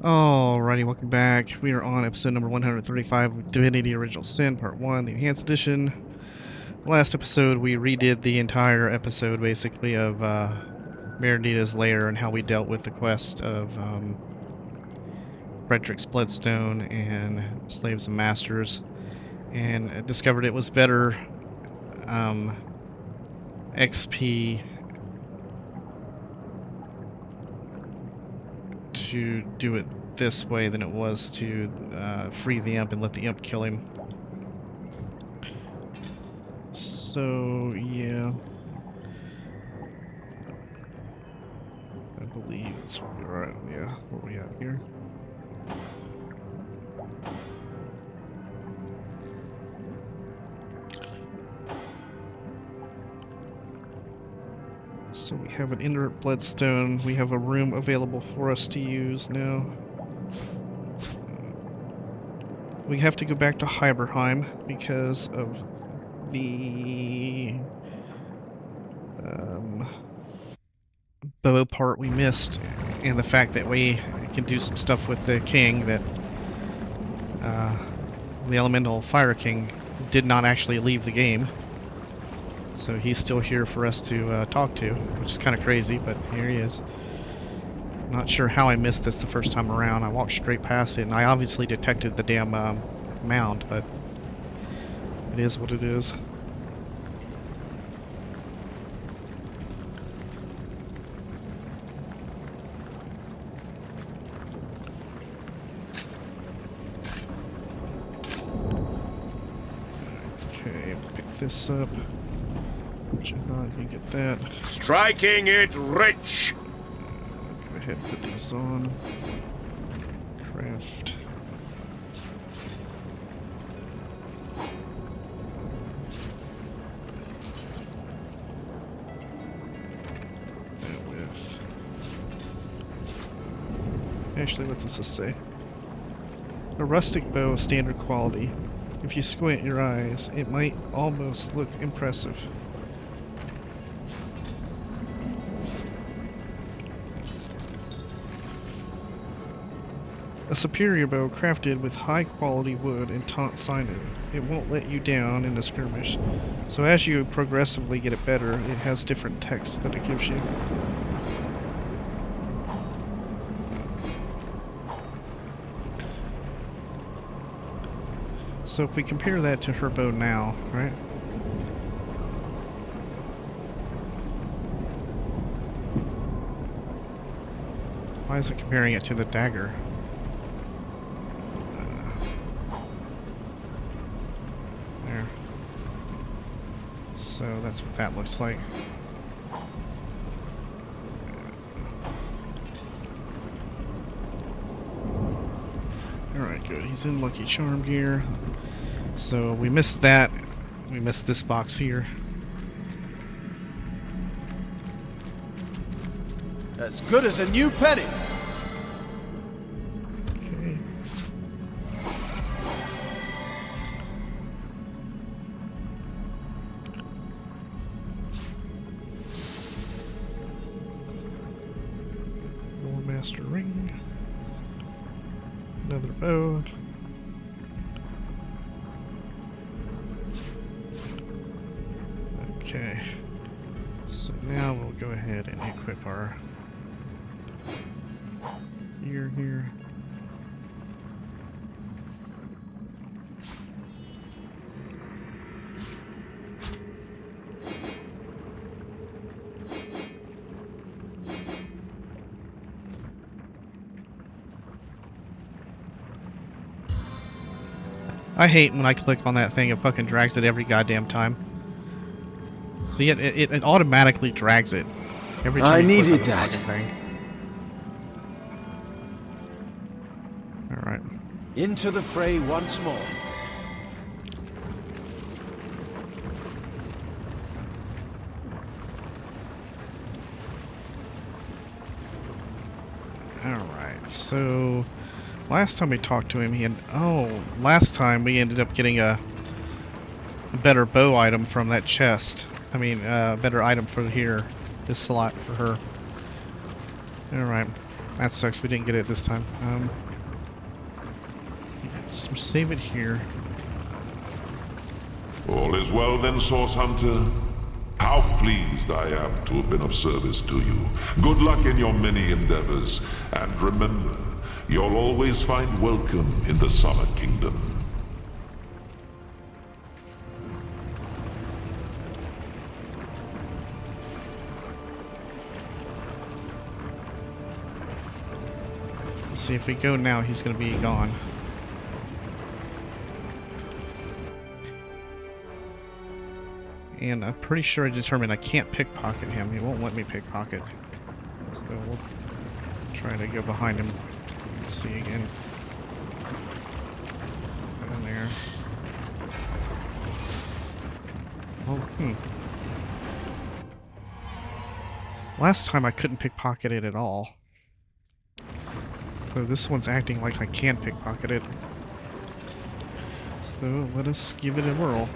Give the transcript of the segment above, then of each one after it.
Alrighty, welcome back. We are on episode number 135 of Divinity Original Sin, Part 1, the Enhanced Edition. Last episode, we redid the entire episode, basically, of Meredita's Lair and how we dealt with the quest of Frederick's Bloodstone and Slaves and Masters, and discovered it was better XP to do it this way than it was to free the imp and let the imp kill him. So, yeah. I believe it's right, yeah, what we have here. So we have an inert bloodstone. We have a room available for us to use now. We have to go back to Hyberheim because of the bow part we missed, and the fact that we can do some stuff with the king that the elemental fire king did not actually leave the game. So he's still here for us to talk to, which is kind of crazy, but here he is. Not sure how I missed this the first time around. I walked straight past it, and I obviously detected the damn mound, but it is what it is. Okay, pick this up. Let me get that. Striking it rich! Go ahead and put these on. Craft. That with. Actually, what does this say? A rustic bow of standard quality. If you squint your eyes, it might almost look impressive. A superior bow crafted with high quality wood and taunt sided. It won't let you down in a skirmish. So as you progressively get it better, it has different text that it gives you. So if we compare that to her bow now, right? Why is it comparing it to the dagger? There. So that's what that looks like. Alright, good. He's in Lucky Charm gear. So we missed that. We missed this box here. As good as a new penny. Okay. More master ring. Another bow. Okay. So now we'll go ahead and equip our gear here. I hate when I click on that thing, it fucking drags it every goddamn time. See, it automatically drags it every time. I you click needed on the that. fucking thing. Alright. Into the fray once more. Alright, so last time we talked to him, last time we ended up getting a better bow item from that chest. I mean, better item for here, this slot for her. Alright. That sucks, we didn't get it this time. Let's save it here. All is well then, Source Hunter. How pleased I am to have been of service to you. Good luck in your many endeavors, and remember, you'll always find welcome in the Summer Kingdom. Let's see, if we go now, he's gonna be gone. And I'm pretty sure I determined I can't pickpocket him. He won't let me pickpocket. So we'll try to go behind him. Let's see again. Down there. Oh, Last time I couldn't pickpocket it at all. So this one's acting like I can pickpocket it. So let us give it a whirl.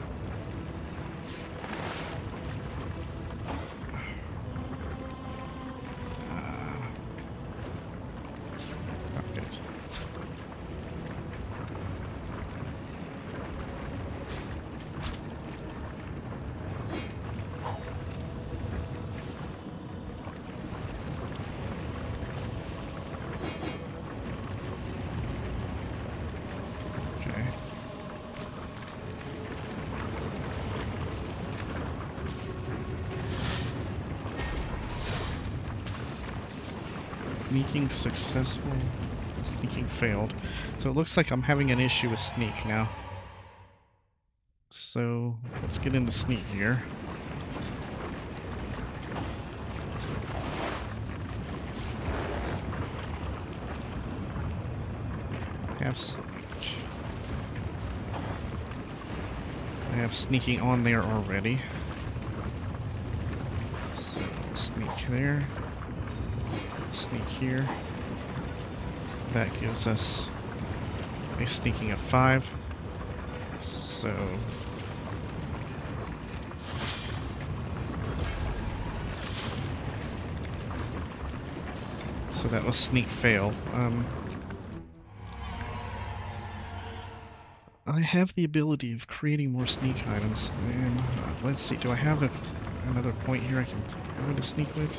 Sneaking successful, sneaking failed. So it looks like I'm having an issue with sneak now. So let's get into sneak here. Have sneak. I have sneaking on there already. So sneak there. Sneak here. That gives us a sneaking of 5. So that was sneak fail. I have the ability of creating more sneak items, and let's see, do I have another point here I can go into sneak with?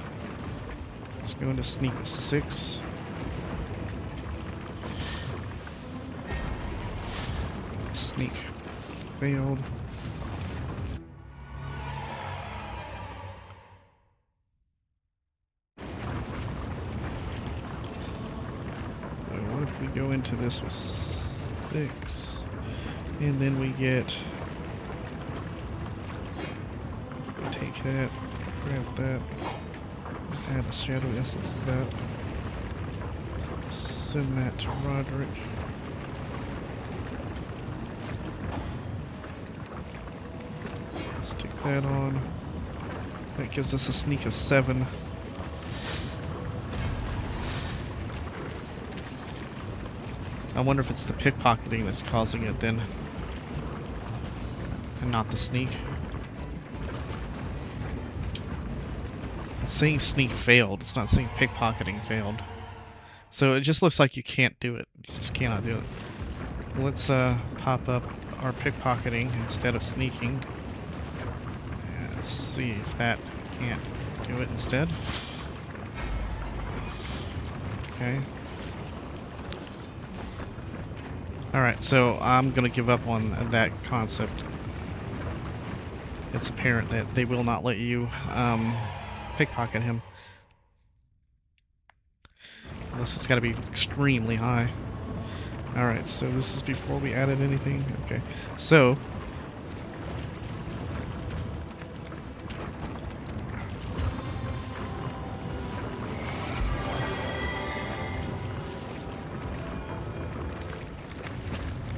Let's go into sneak 6. Sneak failed. So what if we go into this with 6, and then we get, take that, grab that. Add a shadow essence to that. Send that to Roderick. Stick that on. That gives us a sneak of 7. I wonder if it's the pickpocketing that's causing it then, and not the sneak. It's saying sneak failed, it's not saying pickpocketing failed. So it just looks like you can't do it. You just cannot do it. Let's pop up our pickpocketing instead of sneaking. And let's see if that can't do it instead. Okay. Alright, so I'm gonna give up on that concept. It's apparent that they will not let you pickpocket him. Unless it's gotta be extremely high. Alright, so this is before we added anything. Okay, so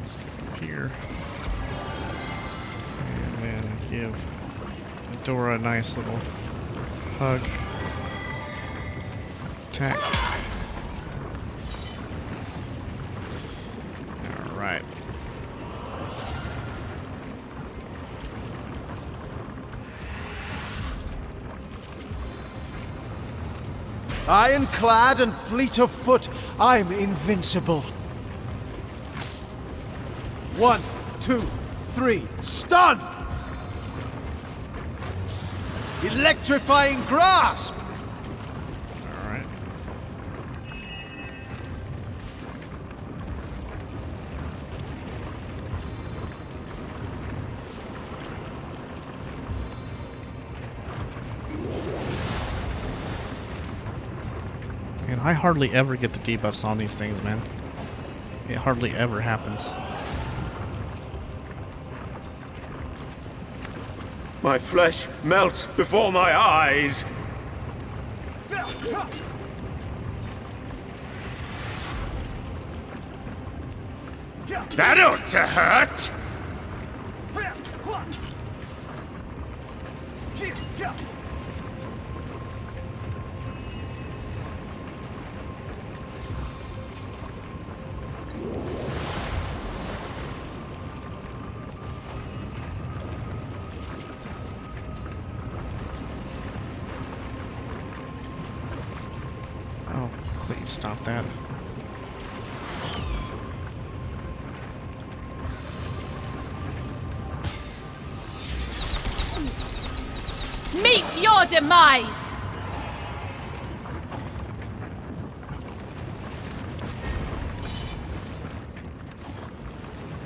let's go here. And then give Dora a nice little hug. Attack. Alright. Ironclad and fleet of foot, I'm invincible. 1, 2, 3, stun! Electrifying grasp! Alright. And I hardly ever get the debuffs on these things, man. It hardly ever happens. My flesh melts before my eyes. That ought to hurt. Oh, please stop that. Meet your demise!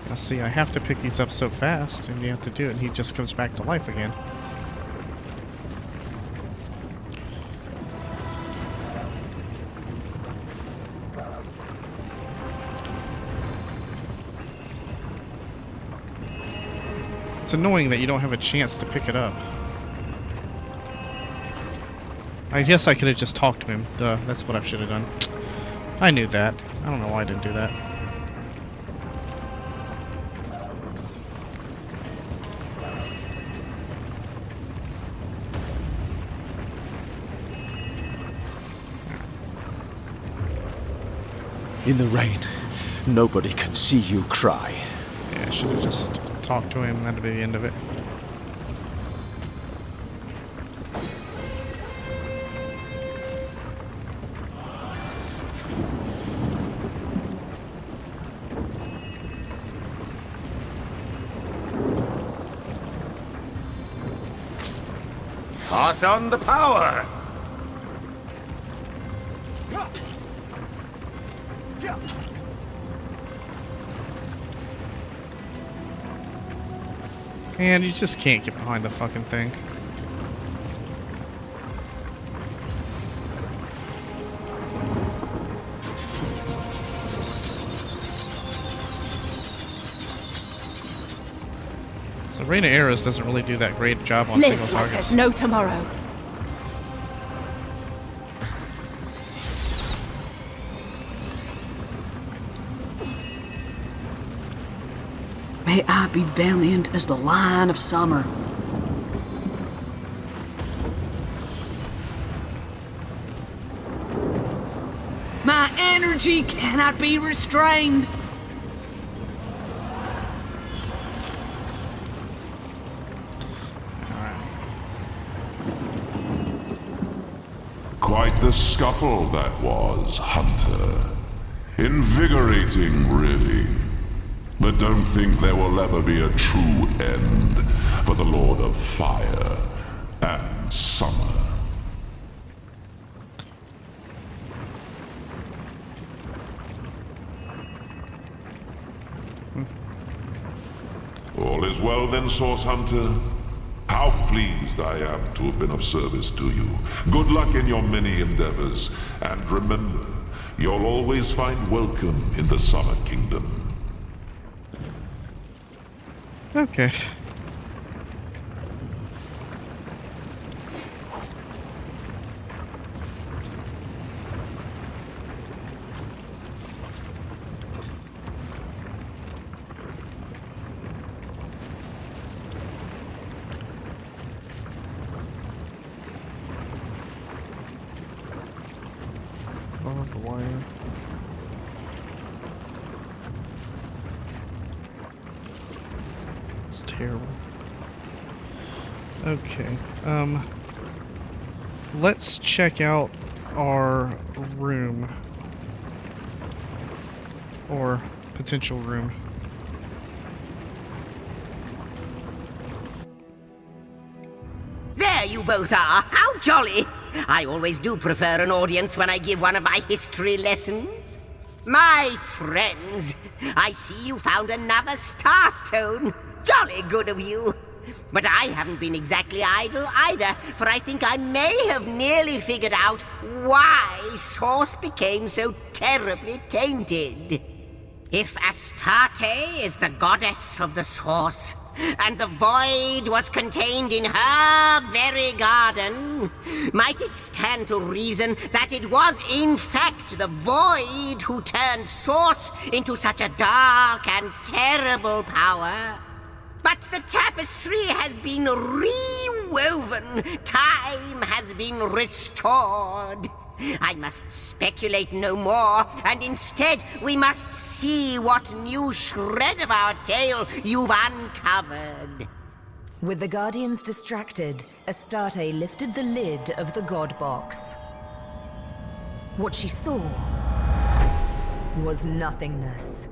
Now see, I have to pick these up so fast, and you have to do it, and he just comes back to life again. It's annoying that you don't have a chance to pick it up. I guess I could have just talked to him. Duh, that's what I should have done. I knew that. I don't know why I didn't do that. In the rain, nobody can see you cry. Yeah, I should have just talked to him, and that'd be the end of it. Pass on the power. And you just can't get behind the fucking thing. So Rain of Arrows doesn't really do that great job on single Live like targets. there's no tomorrow. May I be valiant as the lion of summer. My energy cannot be restrained. Quite the scuffle that was, Hunter. Invigorating, really. But don't think there will ever be a true end for the Lord of Fire and Summer. All is well then, Source Hunter. How pleased I am to have been of service to you. Good luck in your many endeavors, and remember, you'll always find welcome in the Summer Kingdom. Okay. Barbed wire. It's terrible. Okay. Let's check out our room. Or potential room. There you both are. How jolly! I always do prefer an audience when I give one of my history lessons. My friends, I see you found another starstone. Jolly good of you. But I haven't been exactly idle either, for I think I may have nearly figured out why Source became so terribly tainted. If Astarte is the goddess of the Source, and the void was contained in her very garden, might it stand to reason that it was in fact the void who turned Source into such a dark and terrible power? But the tapestry has been rewoven. Time has been restored. I must speculate no more, and instead we must see what new shred of our tale you've uncovered. With the Guardians distracted, Astarte lifted the lid of the God Box. What she saw was nothingness.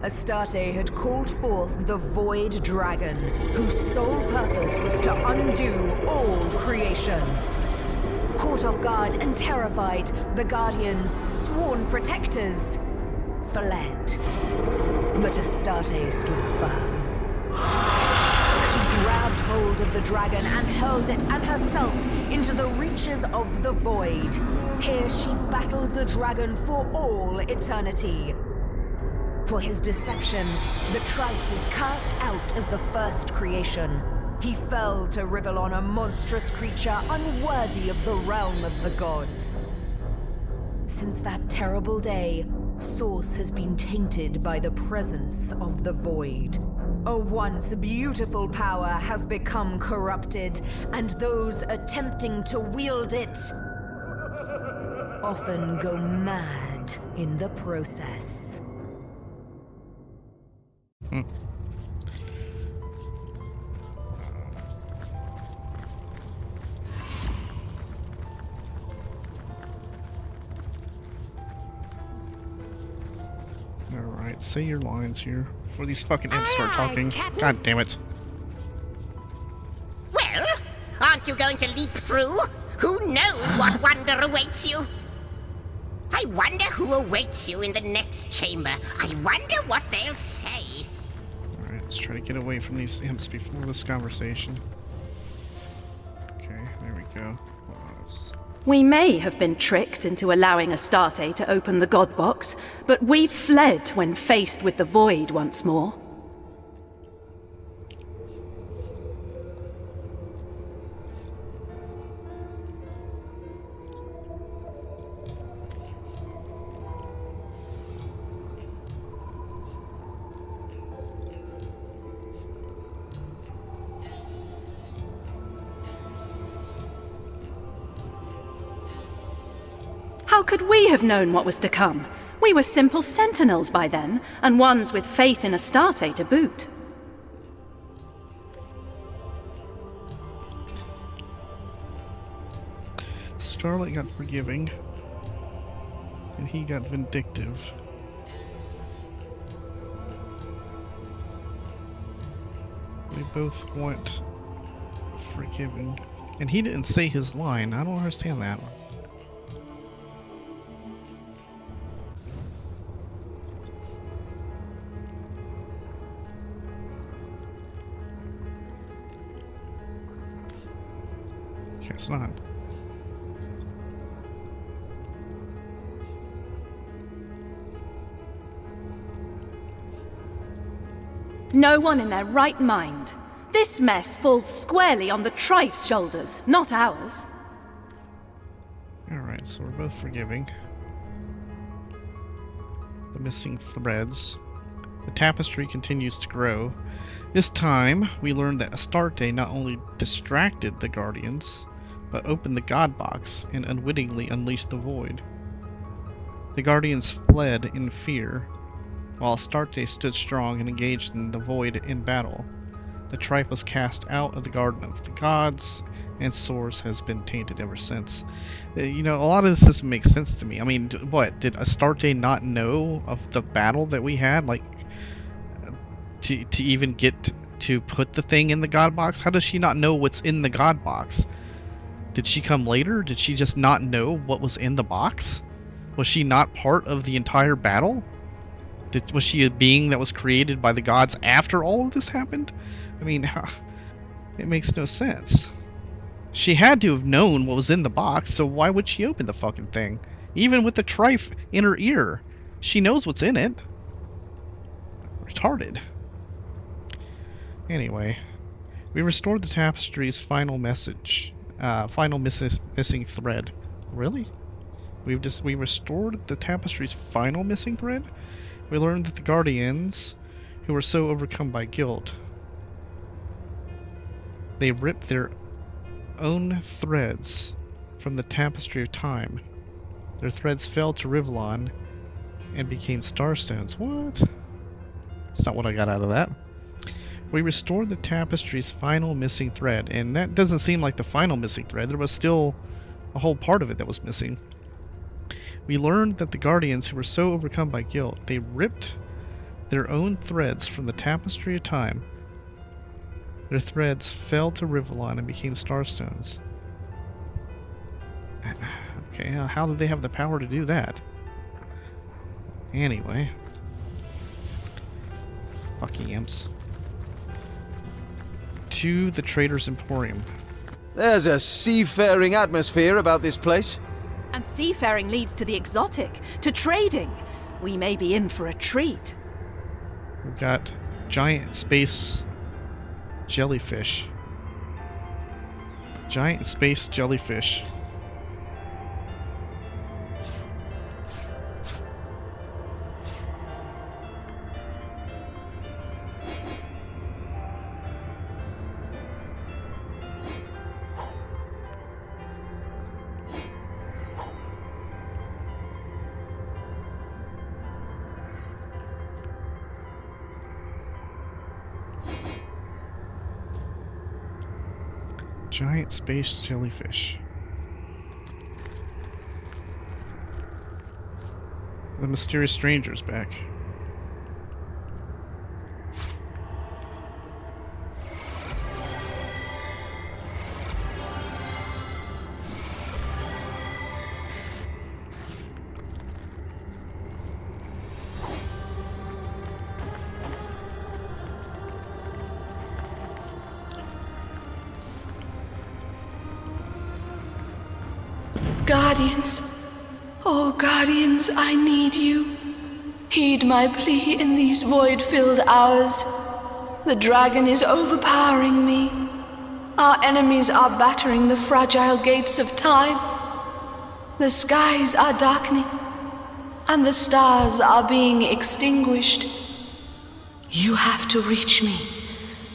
Astarte had called forth the Void Dragon, whose sole purpose was to undo all creation. Caught off guard and terrified, the Guardians, sworn protectors, fled. But Astarte stood firm. She grabbed hold of the dragon and hurled it and herself into the reaches of the void. Here she battled the dragon for all eternity. For his deception, the Trife was cast out of the first creation. He fell to Rivellon, a monstrous creature unworthy of the realm of the gods. Since that terrible day, Source has been tainted by the presence of the void. A once beautiful power has become corrupted, and those attempting to wield it often go mad in the process. Alright, say your lines here before these fucking imps start talking. God damn it. Well, aren't you going to leap through? Who knows what wonder awaits you? I wonder who awaits you in the next chamber. I wonder what they'll say. Alright, let's try to get away from these imps before this conversation. Okay, there we go. Well, let's... We may have been tricked into allowing Astarte to open the God Box, but we fled when faced with the void once more. How could we have known what was to come? We were simple sentinels by then, and ones with faith in Astarte to boot. Scarlet got forgiving, and he got vindictive. They both want forgiving. And he didn't say his line. I don't understand that. Guess not. No one in their right mind. This mess falls squarely on the Trife's shoulders, not ours. Alright, so we're both forgiving. The missing threads. The tapestry continues to grow. This time, we learned that Astarte not only distracted the Guardians, but opened the God Box and unwittingly unleashed the Void. The Guardians fled in fear, while Astarte stood strong and engaged in the Void in battle. The tripe was cast out of the garden of the gods, and Source has been tainted ever since. You know, a lot of this doesn't make sense to me. I mean, what, did Astarte not know of the battle that we had? Like, to even get to put the thing in the god box? How does she not know what's in the god box? Did she come later? Did she just not know what was in the box? Was she not part of the entire battle? Was she a being that was created by the gods after all of this happened? I mean, it makes no sense. She had to have known what was in the box, so why would she open the fucking thing? Even with the tripe in her ear, she knows what's in it. Retarded. Anyway, we restored the tapestry's final message. Final missing thread. Really? We restored the tapestry's final missing thread? We learned that the Guardians, who were so overcome by guilt, they ripped their own threads from the tapestry of time. Their threads fell to Rivlon and became starstones. What? That's not what I got out of that. We restored the tapestry's final missing thread, and that doesn't seem like the final missing thread. There was still a whole part of it that was missing. We learned that the Guardians, who were so overcome by guilt, they ripped their own threads from the tapestry of time. Their threads fell to Rivlon and became starstones. Okay, how did they have the power to do that? Anyway. Fucking imps. To the Trader's Emporium. There's a seafaring atmosphere about this place. And seafaring leads to the exotic, to trading. We may be in for a treat. We've got giant space jellyfish. Giant space jellyfish. Giant space jellyfish. The mysterious stranger's back. Guardians, oh Guardians, I need you. Heed my plea in these void-filled hours. The dragon is overpowering me. Our enemies are battering the fragile gates of time. The skies are darkening, and the stars are being extinguished. You have to reach me.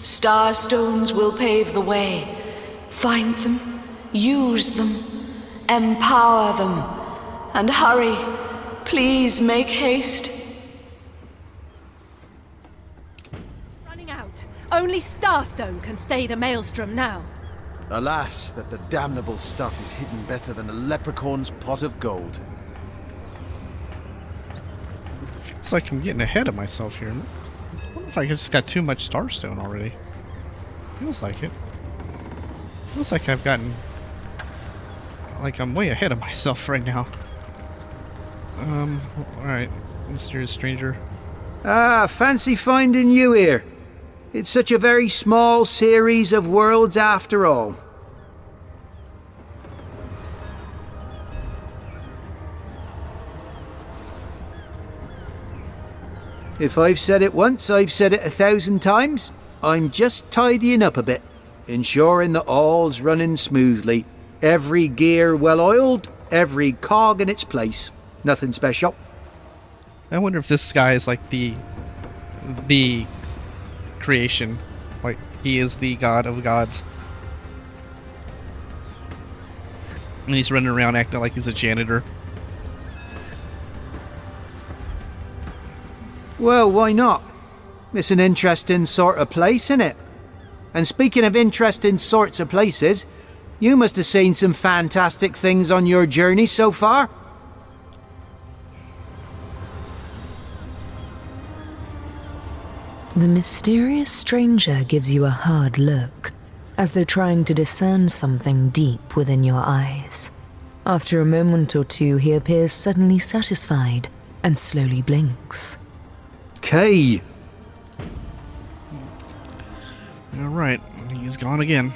Star stones will pave the way. Find them, use them, empower them, and hurry. Please make haste. Running out. Only Starstone can stay the maelstrom now. Alas, that the damnable stuff is hidden better than a leprechaun's pot of gold. It's like I'm getting ahead of myself here. I wonder if I just got too much Starstone already. Feels like it. Feels like I've gotten... like I'm way ahead of myself right now. Alright. Mysterious stranger. Ah, fancy finding you here. It's such a very small series of worlds after all. If I've said it once, I've said it 1,000 times. I'm just tidying up a bit, ensuring that all's running smoothly. Every gear well oiled, every cog in its place. Nothing special. I wonder if this guy is like the creation. Like, he is the god of gods. And he's running around acting like he's a janitor. Well, why not? It's an interesting sort of place, isn't it? And speaking of interesting sorts of places, you must have seen some fantastic things on your journey so far. The mysterious stranger gives you a hard look, as though trying to discern something deep within your eyes. After a moment or two, he appears suddenly satisfied and slowly blinks. Kay. Alright, he's gone again.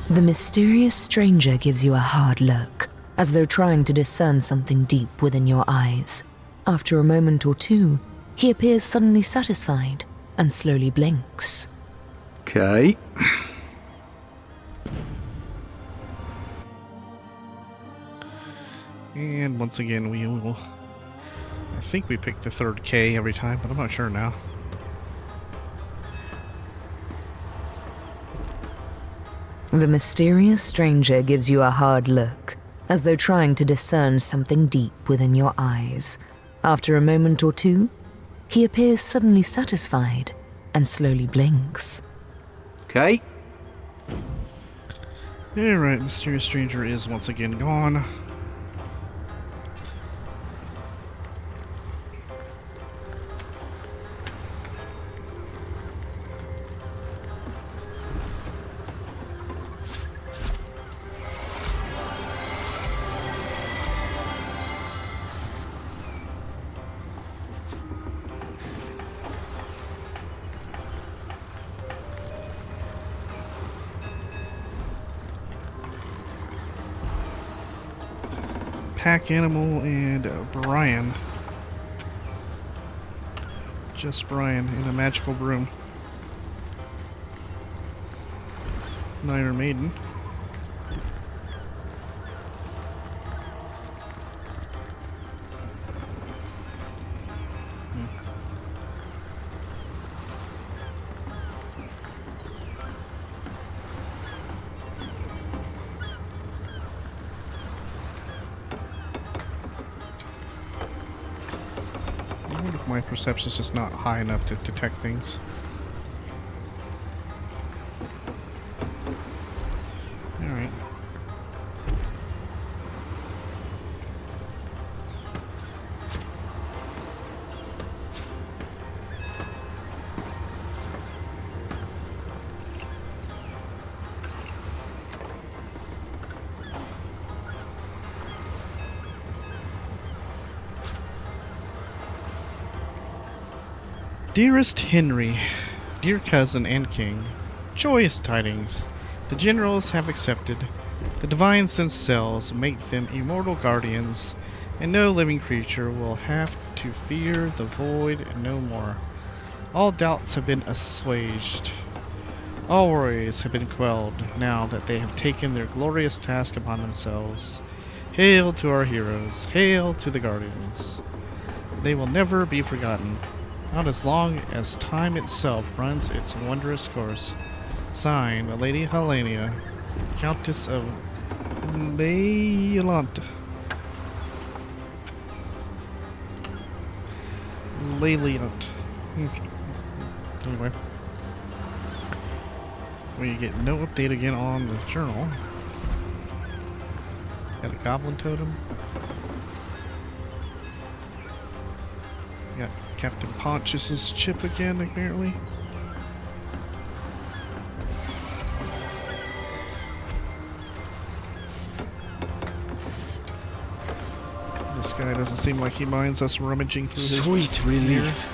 The mysterious stranger gives you a hard look, as though trying to discern something deep within your eyes. After a moment or two, he appears suddenly satisfied and slowly blinks. Kay. And once again, we will... I think we pick the third K every time, but I'm not sure now. The mysterious stranger gives you a hard look, as though trying to discern something deep within your eyes. After a moment or two, he appears suddenly satisfied and slowly blinks. Kay. Alright, mysterious stranger is once again gone. Pack Animal and Brian. Just Brian in a magical broom. Niner Maiden. My perception's just not high enough to detect things. Alright. Dearest Henry, dear cousin and king, joyous tidings. The generals have accepted. The divines themselves make them immortal guardians, and no living creature will have to fear the void no more. All doubts have been assuaged. All worries have been quelled now that they have taken their glorious task upon themselves. Hail to our heroes, hail to the guardians. They will never be forgotten. Not as long as time itself runs its wondrous course. Signed, Lady Helena, Countess of Leilant. Leiliant. Anyway. We get no update again on the journal. Got a goblin totem. Got Captain Pontius's chip again, apparently. This guy doesn't seem like he minds us rummaging through his Sweet relief.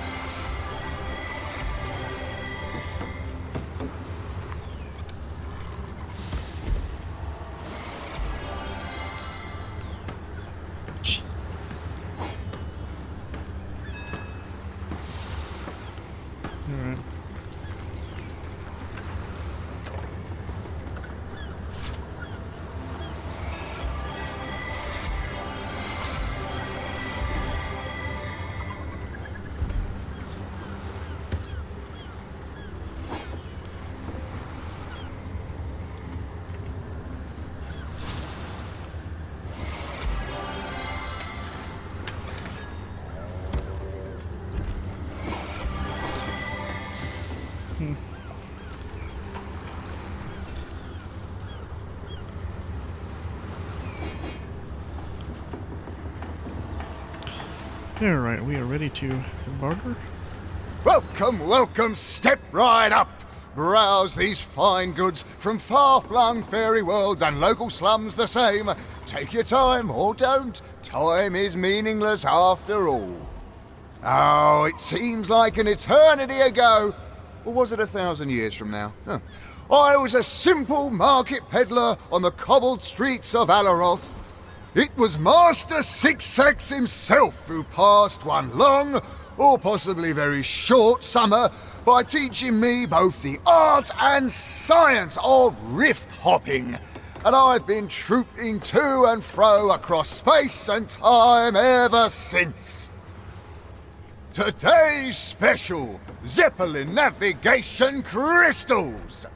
Alright. Alright, we are ready to barter. Welcome, welcome, step right up. Browse these fine goods from far-flung fairy worlds and local slums the same. Take your time, or don't. Time is meaningless after all. Oh, it seems like an eternity ago. Or was it 1,000 years from now? Huh. I was a simple market peddler on the cobbled streets of Alaroth. It was Master Sixax himself who passed one long, or possibly very short summer by teaching me both the art and science of rift hopping. And I've been trooping to and fro across space and time ever since. Today's special, Zeppelin navigation crystals.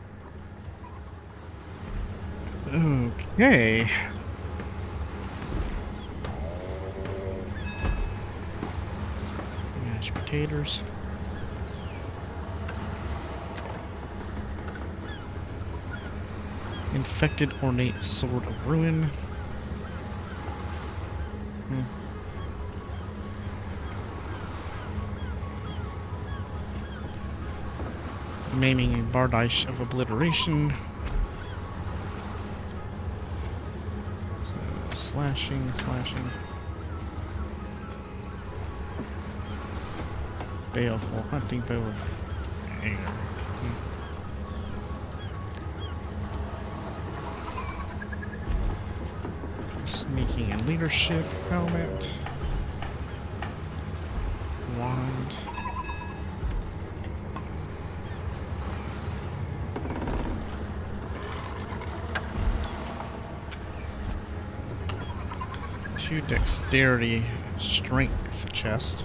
Okay. Mashed potatoes. Infected ornate sword of ruin. Maiming a bardiche of obliteration. So slashing. Baleful hunting bow of air. Sneaking and leadership helmet. Wand. Two dexterity strength chest.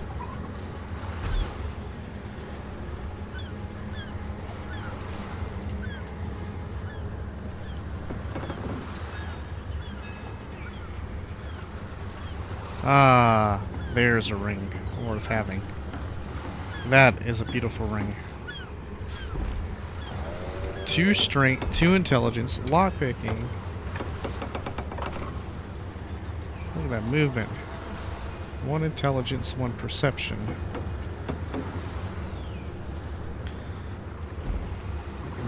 Ah, there's a ring worth having. That is a beautiful ring. 2 strength, 2 intelligence, lockpicking. Look at that movement. 1 intelligence, 1 perception.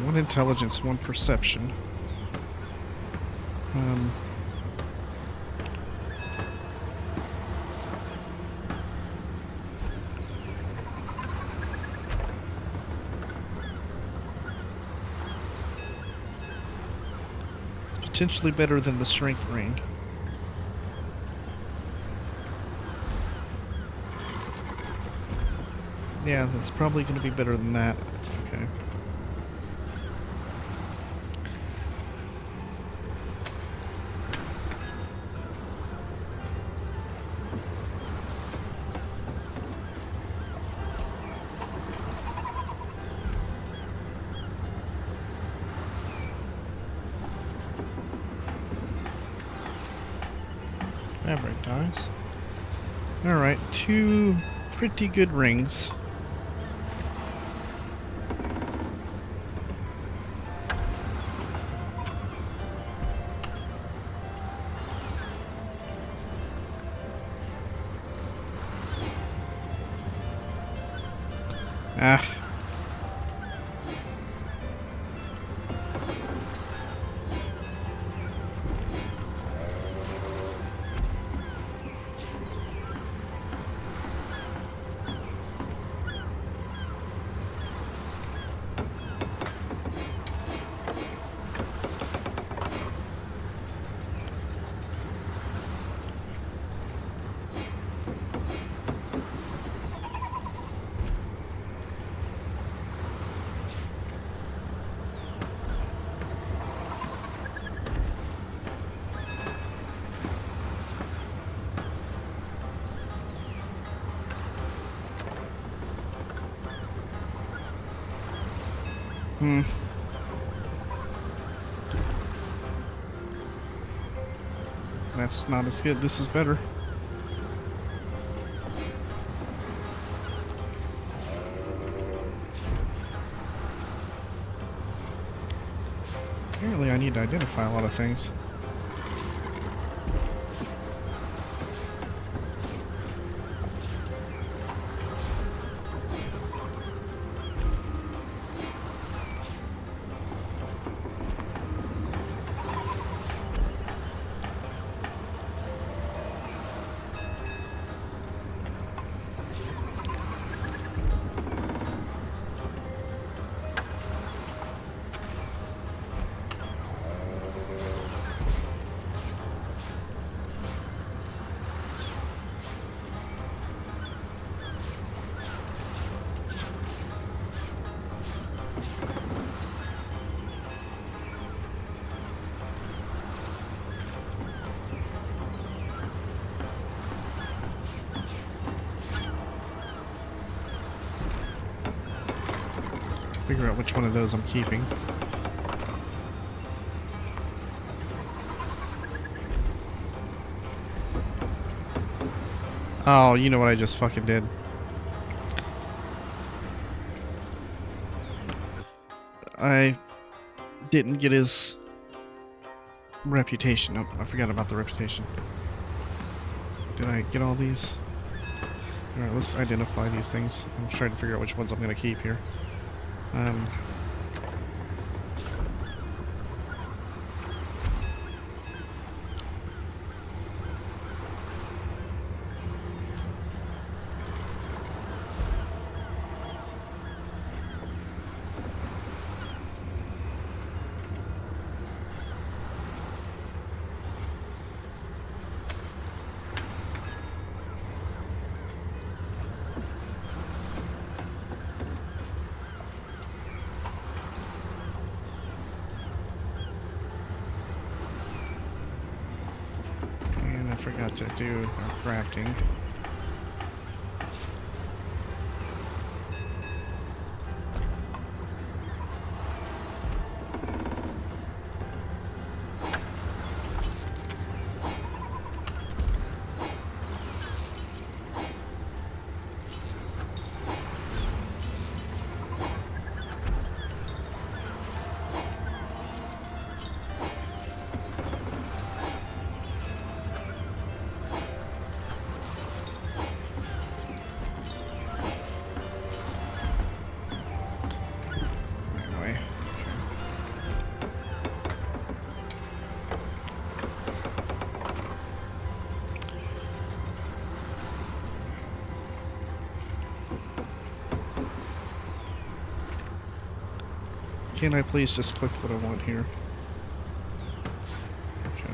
One intelligence, 1 perception. Potentially better than the strength ring. Yeah, that's probably going to be better than that. Okay. Fabric dies. Alright, 2 pretty good rings. Ah. That's not as good. This is better. Apparently I need to identify a lot of things. Figure out which one of those I'm keeping. Oh, you know what I just fucking did. I didn't get his reputation. Oh, I forgot about the reputation. Did I get all these? Alright, let's identify these things. I'm trying to figure out which ones I'm going to keep here. Forgot to do crafting. Can I please just click what I want here? Okay.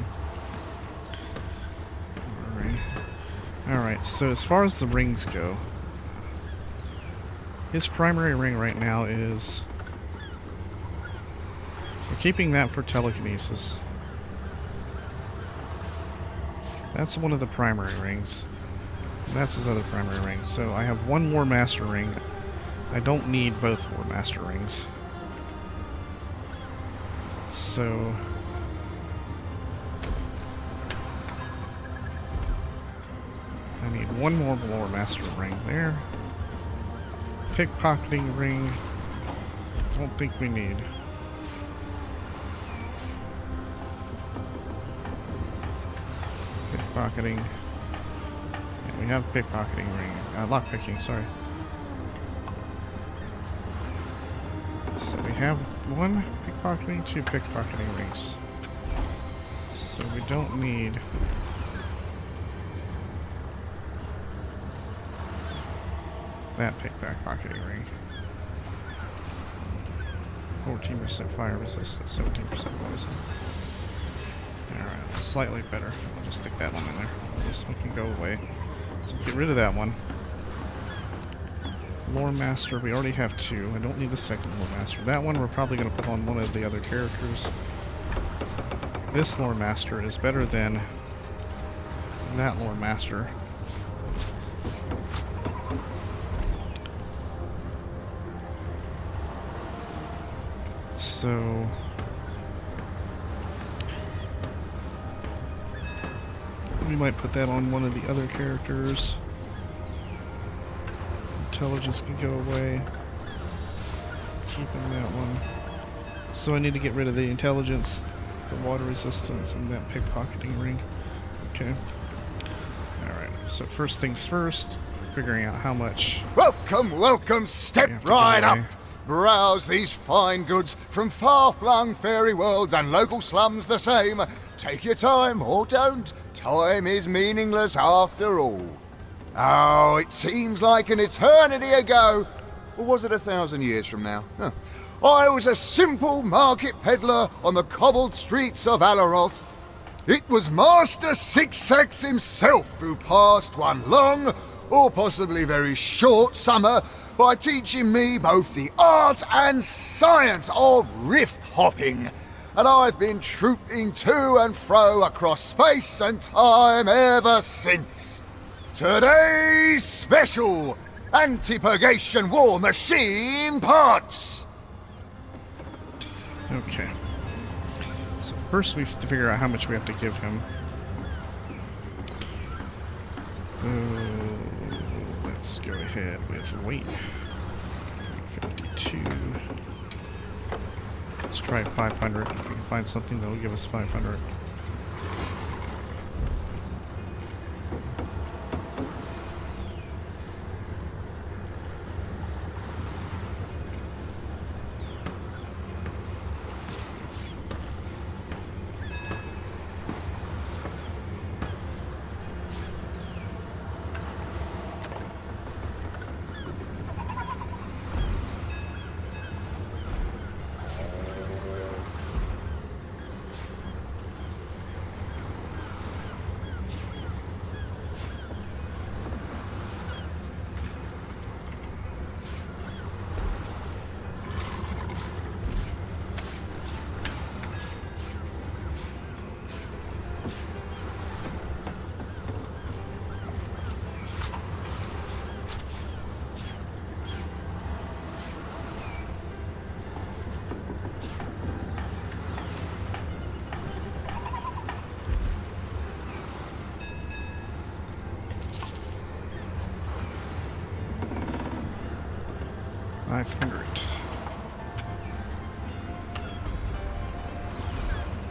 Alright, so as far as the rings go, his primary ring right now is... we're keeping that for telekinesis. That's one of the primary rings. That's his other primary ring. So I have one more master ring. I don't need both more master rings. So I need one more lore master ring there. Pickpocketing ring. Don't think we need. Pickpocketing. Yeah, we have pickpocketing ring. Lockpicking, sorry. So we have one pickpocketing, two pickpocketing rings. So we don't need that pickpocketing ring. 14% fire resistance, 17% poison. Alright, slightly better. I'll just stick that one in there. This one can go away. So get rid of that one. Lore Master, we already have two. I don't need the second Lore Master. That one we're probably going to put on one of the other characters. This Lore Master is better than that Lore Master. So... we might put that on one of the other characters. Intelligence can go away. Keeping that one. So I need to get rid of the intelligence, the water resistance, and that pickpocketing ring. Okay. Alright, so first things first, figuring out how much... Welcome, welcome, step right up! Browse these fine goods from far-flung fairy worlds and local slums the same. Take your time, or don't. Time is meaningless after all. Oh, it seems like an eternity ago. Or was it 1,000 years from now? Huh. I was a simple market peddler on the cobbled streets of Alaroth. It was Master Six-Sex himself who passed one long, or possibly very short, summer by teaching me both the art and science of rift hopping. And I've been trooping to and fro across space and time ever since. Today's special anti-purgation war machine parts. Okay. So first we have to figure out how much we have to give him. Let's go ahead with weight. 52. Let's try 500. If we can find something that will give us 500.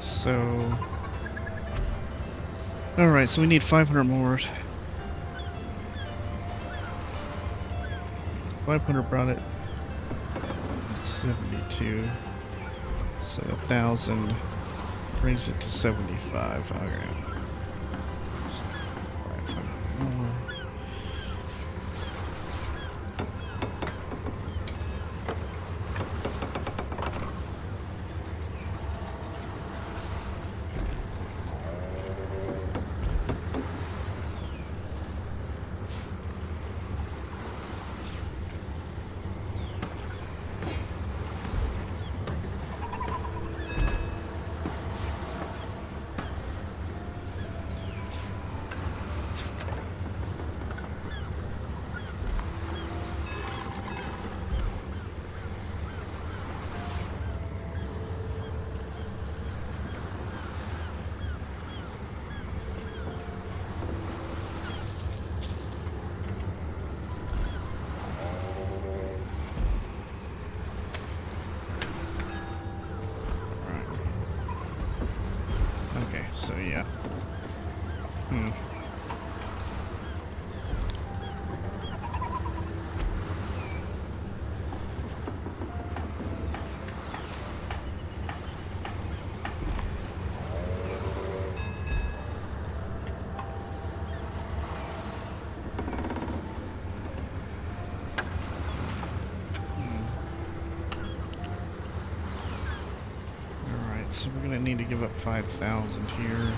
So, alright, so we need 500 more. 500 brought it 72. So 1,000 brings it to 75. Okay. 500 more. So yeah. Alright, so we're gonna need to give up 5,000 here.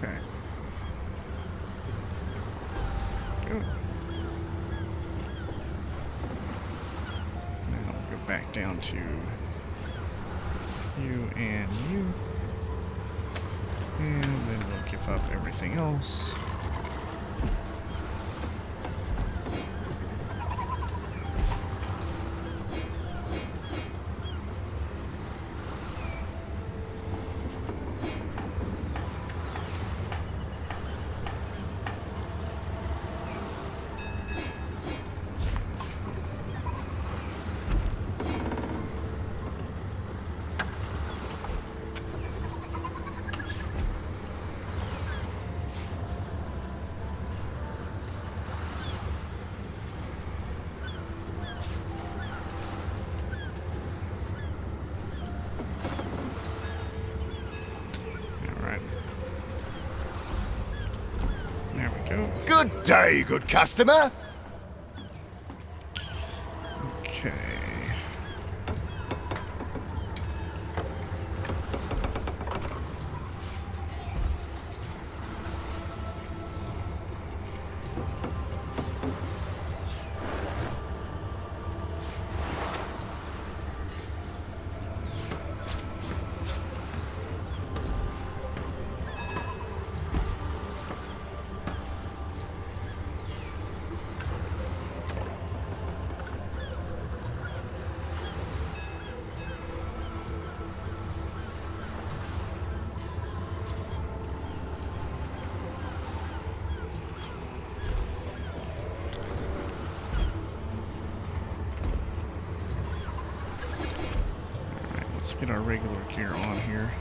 Okay. Go. Now we'll go back down to you and you. And then we'll give up everything else. Good day, good customer. Okay. Let's get our regular gear on here.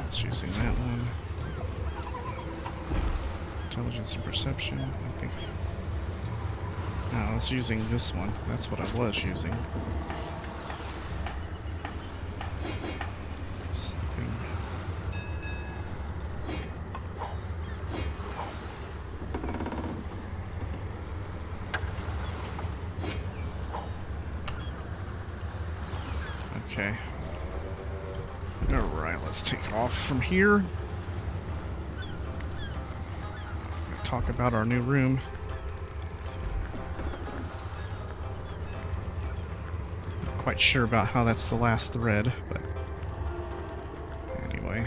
It's using that one. Intelligence and perception, I think. No, I was using this one. That's what I was using. Okay. Alright, let's take off from here. Talk about our new room. Not quite sure about how that's the last thread, but anyway.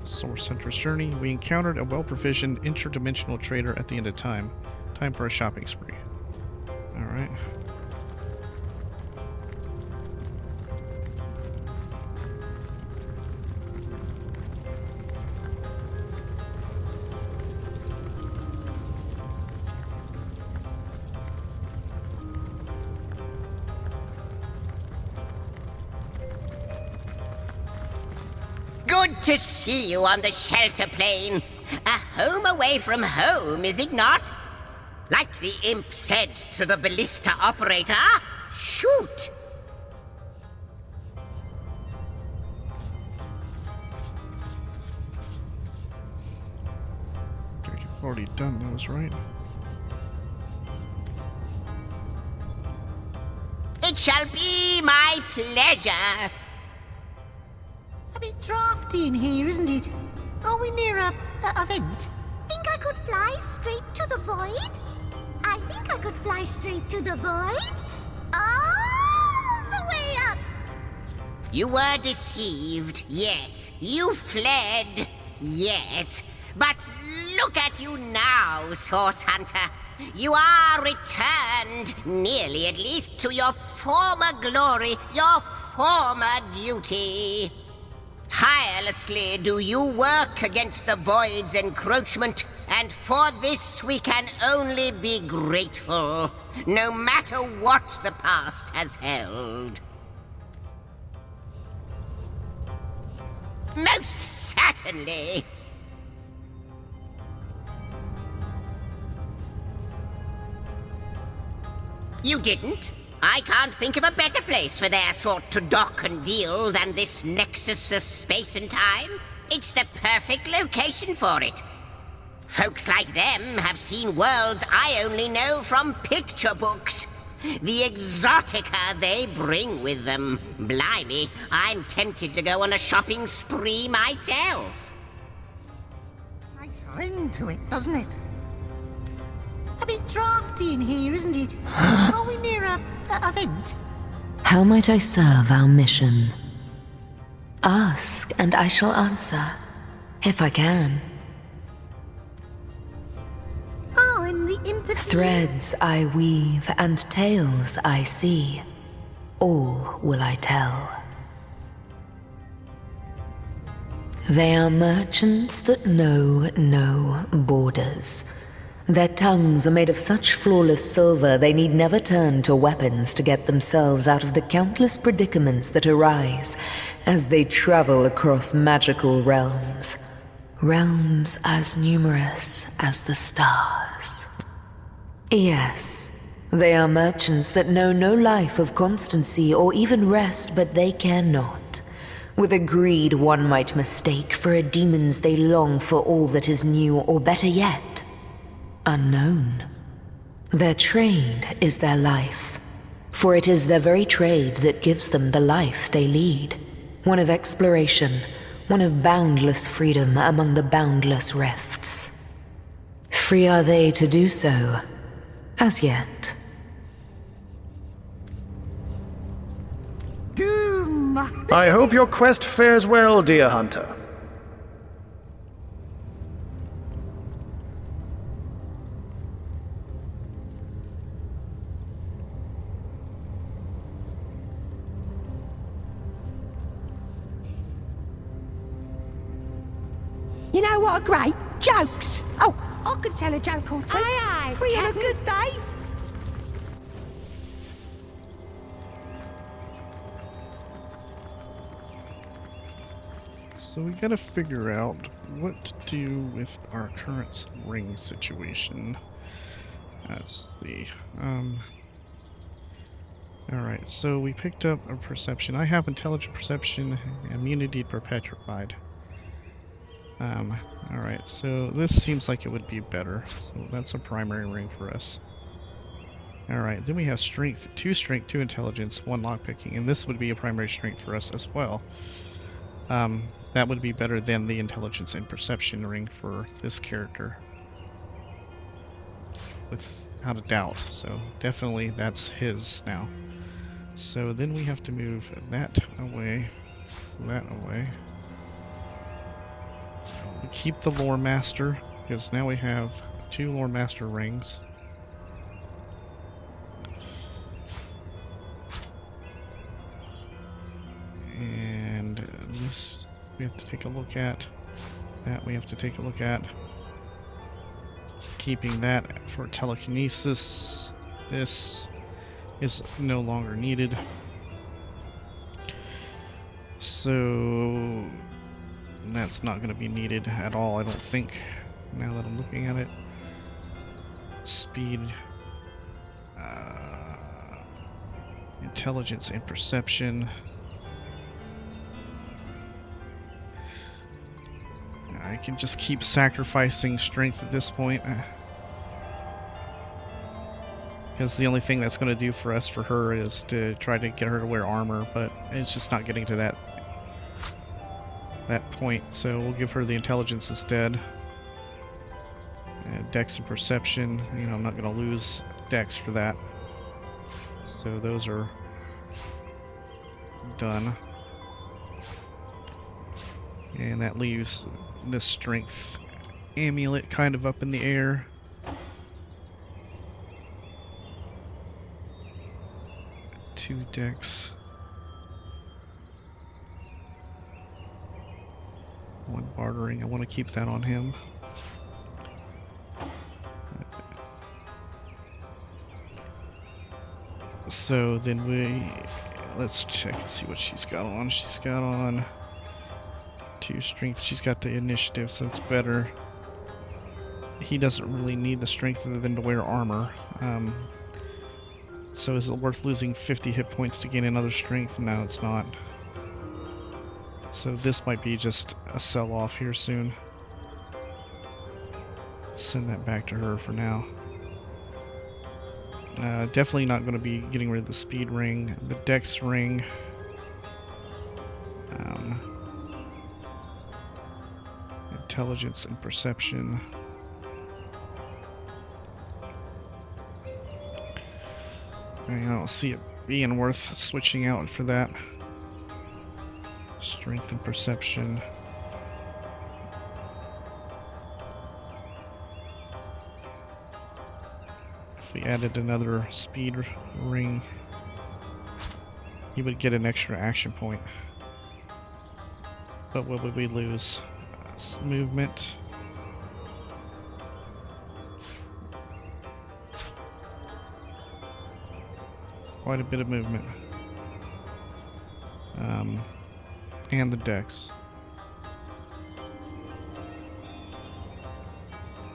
Source Hunter's Journey. We encountered a well-provisioned interdimensional trader at the end of time. Time for a shopping spree. Alright. Good to see you on the shelter plane. A home away from home, is it not? Like the imp said to the ballista operator, shoot! You've already done those, right? It shall be my pleasure. A bit drafty in here, isn't it? Are we near a event? Think I could fly straight to the void? I think I could fly straight to the void. All the way up. You were deceived, yes. You fled, yes. But look at you now, Source Hunter. You are returned, nearly at least, to your former glory, your former duty. Tirelessly do you work against the Void's encroachment, and for this we can only be grateful, no matter what the past has held. Most certainly. You didn't? I can't think of a better place for their sort to dock and deal than this nexus of space and time. It's the perfect location for it. Folks like them have seen worlds I only know from picture books. The exotica they bring with them. Blimey, I'm tempted to go on a shopping spree myself. Nice ring to it, doesn't it? A bit drafty in here, isn't it? Are we near a event? How might I serve our mission? Ask, and I shall answer, if I can. I'm the empathy. Threads I weave and tales I see, all will I tell. They are merchants that know no borders. Their tongues are made of such flawless silver they need never turn to weapons to get themselves out of the countless predicaments that arise as they travel across magical realms. Realms as numerous as the stars. Yes, they are merchants that know no life of constancy or even rest, but they care not. With a greed one might mistake for a demons they long for all that is new, or better yet, unknown. Their trade is their life, for it is their very trade that gives them the life they lead. One of exploration, one of boundless freedom among the boundless rifts. Free are they to do so, as yet. Doom! I hope your quest fares well, dear hunter. You know what are great? Jokes! Oh, I could tell a joke or two. Aye, aye. Free on a good day. So we gotta figure out what to do with our current ring situation. Let's see. Alright, so we picked up a perception. I have intelligent perception, immunity to petrified. Alright, so this seems like it would be better. So that's a primary ring for us. Alright, then we have strength, 2 strength, 2 intelligence, 1 lockpicking, and this would be a primary strength for us as well. That would be better than the intelligence and perception ring for this character, without a doubt. So definitely that's his now. So then we have to move that away, that away. We keep the lore master, because now we have 2 lore master rings. And this we have to take a look at. That we have to take a look at. Keeping that for telekinesis. This is no longer needed. So that's not going to be needed at all, I don't think, now that I'm looking at it. Speed, intelligence and perception. I can just keep sacrificing strength at this point, because the only thing that's going to do for us, for her, is to try to get her to wear armor, but it's just not getting to that point, so we'll give her the intelligence instead. Dex and perception, you know, I'm not going to lose Dex for that, so those are done. And that leaves this strength amulet kind of up in the air. Two Dex. 1 bartering. I want to keep that on him. So then let's check and see what she's got on. She's got on 2 strength. She's got the initiative, so it's better. He doesn't really need the strength other than to wear armor. So is it worth losing 50 hit points to gain another strength? No, it's not. So this might be just a sell-off here soon. Send that back to her for now. Definitely not going to be getting rid of the speed ring, the dex ring. Intelligence and perception. I don't see it being worth switching out for that. Strength and perception. If we added another speed ring, he would get an extra action point. But what would we lose? Movement. Quite a bit of movement. And the dex.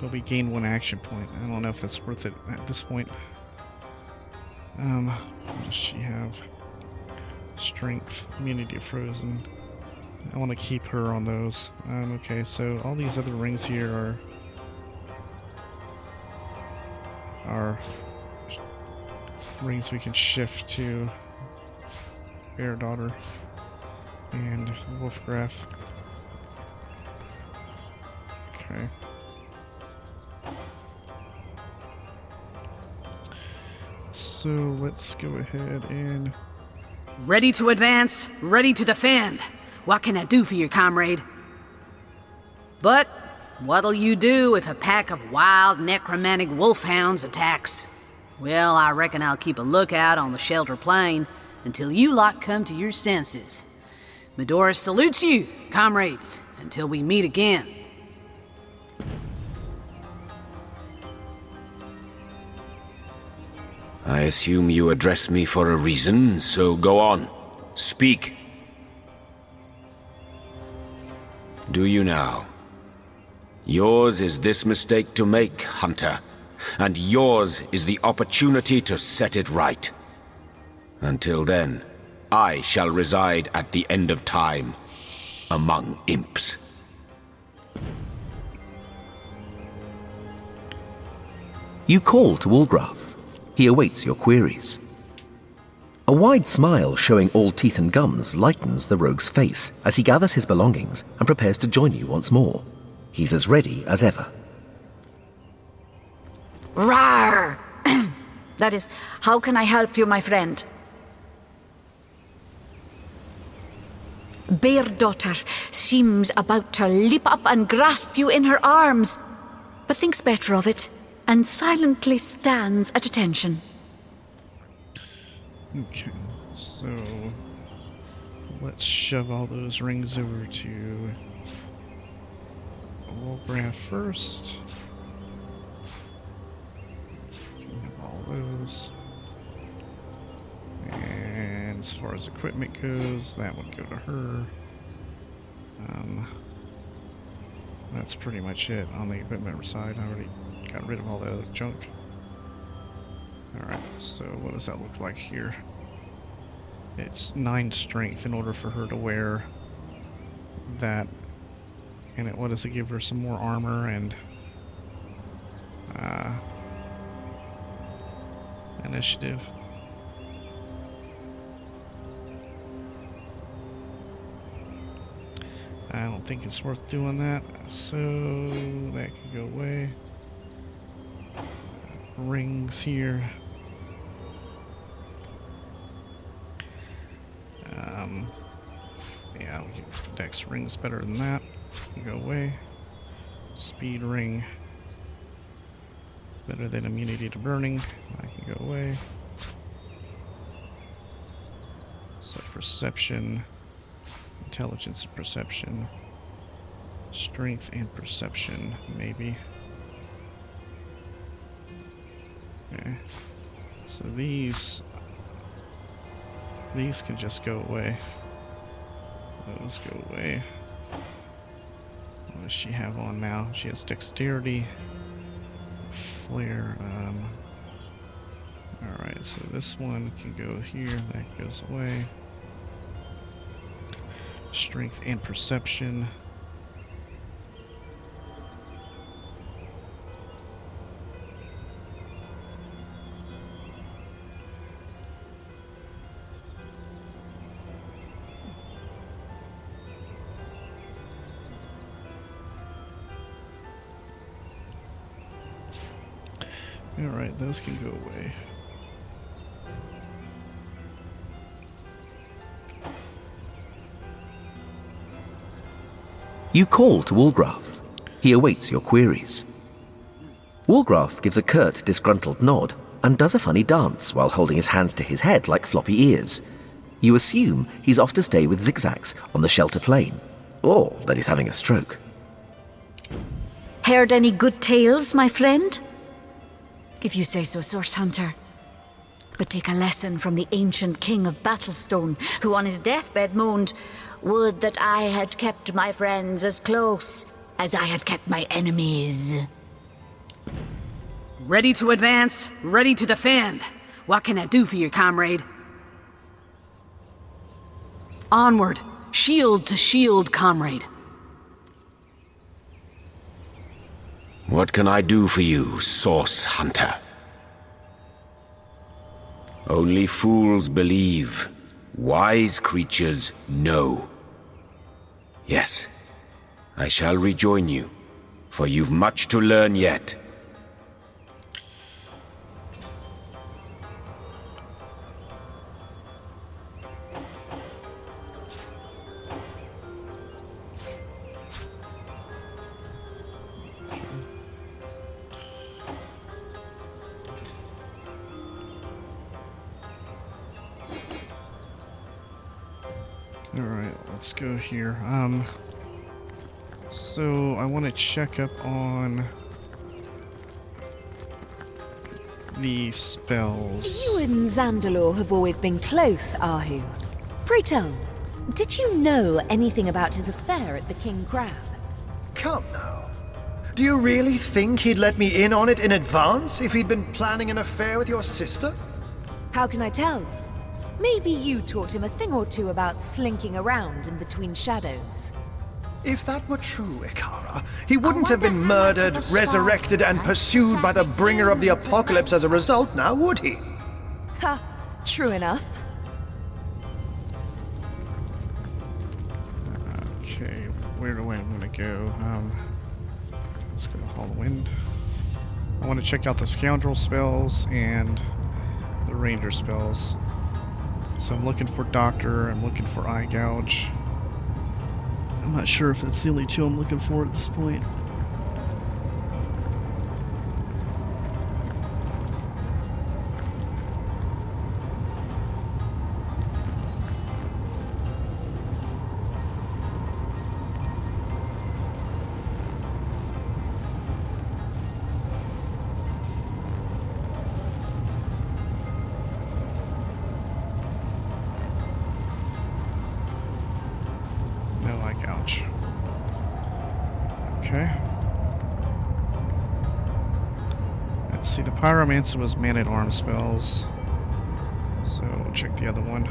But we gain 1 action point. I don't know if that's worth it at this point. What does she have? Strength, immunity to frozen. I want to keep her on those. Okay, so all these other rings here are rings we can shift to Bear Daughter and Wolfgraf. Okay. So let's go ahead and... Ready to advance, ready to defend. What can I do for you, comrade? But what'll you do if a pack of wild necromantic wolfhounds attacks? Well, I reckon I'll keep a lookout on the shelter plain until you lot come to your senses. Medora salutes you, comrades, until we meet again. I assume you address me for a reason, so go on. Speak. Do you now? Yours is this mistake to make, Hunter, and yours is the opportunity to set it right. Until then, I shall reside at the end of time, among imps. You call to Wolfgraf. He awaits your queries. A wide smile showing all teeth and gums lightens the rogue's face as he gathers his belongings and prepares to join you once more. He's as ready as ever. Rawr! That is, how can I help you, my friend? Bear Daughter seems about to leap up and grasp you in her arms, but thinks better of it and silently stands at attention. Okay, so let's shove all those rings over to Wolfgraf first. Can have all those. And as far as equipment goes, that would go to her. That's pretty much it on the equipment side. I already got rid of all that other junk. Alright, so what does that look like here? It's 9 strength in order for her to wear that. And what does it give her? Some more armor and initiative. I don't think it's worth doing that, so that can go away. Rings here. Yeah, I'll give Dex rings better than that. Can go away. Speed ring. Better than immunity to burning. That can go away. So perception. Intelligence and perception. Strength and perception, maybe. Okay. So these can just go away. Those go away. What does she have on now? She has dexterity, flare. Alright, so this one can go here, that goes away. Strength and perception. Alright, those can go away. You call to Wolgraf. He awaits your queries. Wolgraf gives a curt, disgruntled nod and does a funny dance while holding his hands to his head like floppy ears. You assume he's off to stay with Zigzags on the Shelter Plain, or that he's having a stroke. Heard any good tales, my friend? If you say so, Source Hunter. But take a lesson from the ancient king of Battlestone, who on his deathbed moaned, "Would that I had kept my friends as close as I had kept my enemies." Ready to advance, ready to defend. What can I do for you, comrade? Onward, shield to shield, comrade. What can I do for you, Source Hunter? Only fools believe. Wise creatures know. Yes, I shall rejoin you, for you've much to learn yet. Alright, let's go here. So I want to check up on the spells. You and Zandalor have always been close, Ahu. Pray tell, did you know anything about his affair at the King Crab? Come now. Do you really think he'd let me in on it in advance if he'd been planning an affair with your sister? How can I tell? Maybe you taught him a thing or two about slinking around in between shadows. If that were true, Ikara, he wouldn't have been murdered, resurrected, and pursued by the bringer of the apocalypse as a result, now would he? Ha, true enough. Okay, where do I want to go? Let's go to Hallwind. I want to check out the Scoundrel spells and the Ranger spells. So I'm looking for Doctor, I'm looking for Eye Gouge. I'm not sure if that's the only two I'm looking for at this point. Okay. Let's see, the Pyromancer was Man-at-Arms spells. So we'll check the other one.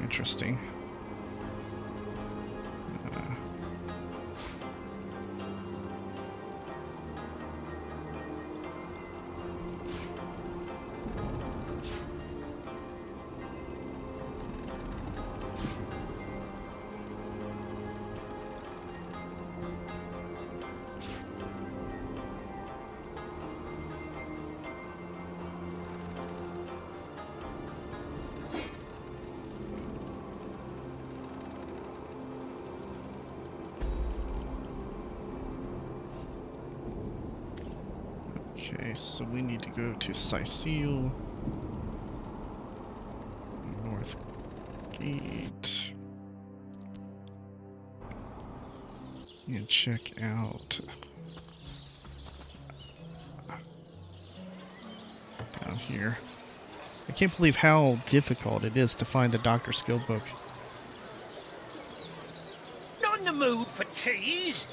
Interesting. Okay, so we need to go to Sicile, North Gate, and check out down here. I can't believe how difficult it is to find the Doctor Skill Book. Not in the mood for cheese.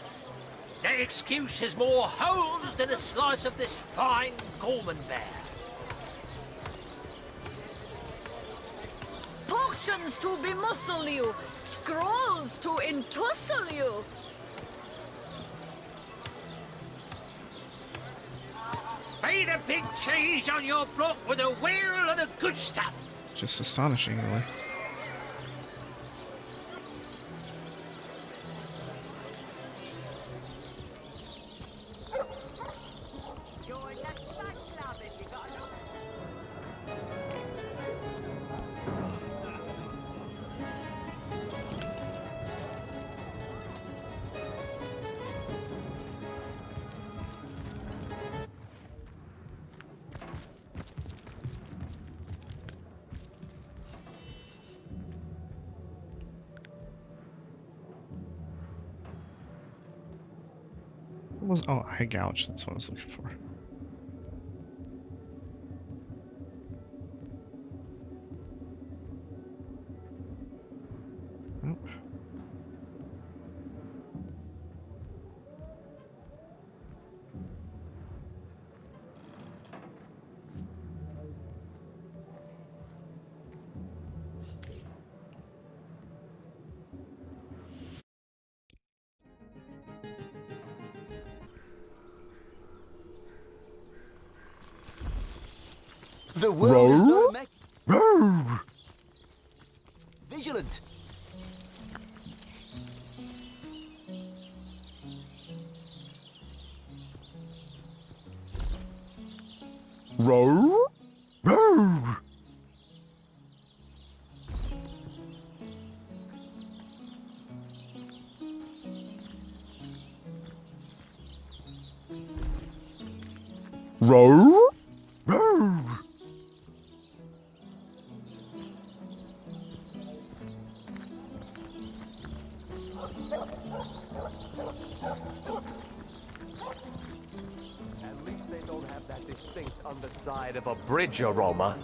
That excuse has more holes than a slice of this fine Gorman bear. Potions to bemuscle you, scrolls to entussle you. Pay the big cheese on your block with a wheel of the good stuff. Just astonishing, really. What was, oh, eye gouge, that's what I was looking for. Nope. The world is not a mech. Row! Vigilant. Row! Row! Row! Row! At least they don't have that distinct underside of a bridge aroma.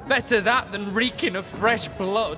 Better that than reeking of fresh blood.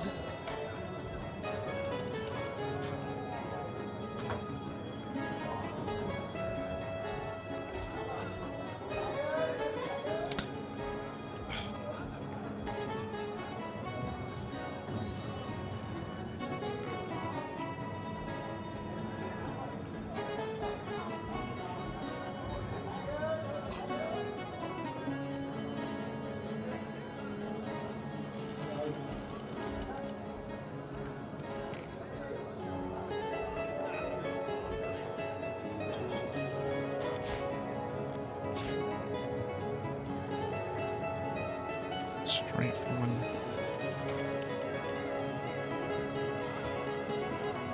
Strength 1.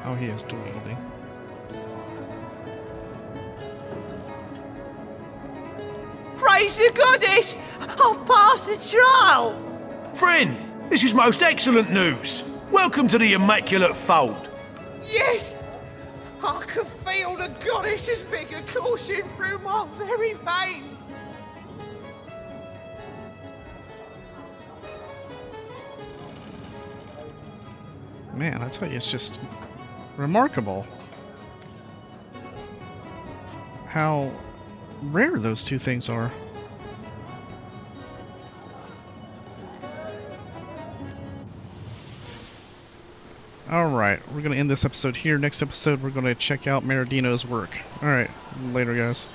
Oh, he is dual wielding. Praise the goddess! I've passed the trial! Friend, this is most excellent news. Welcome to the Immaculate Fold. Yes! I can feel the goddess's finger coursing through my very veins! Man, I tell you, it's just remarkable how rare those two things are. Alright, we're going to end this episode here. Next episode, we're going to check out Meridino's work. Alright, later guys.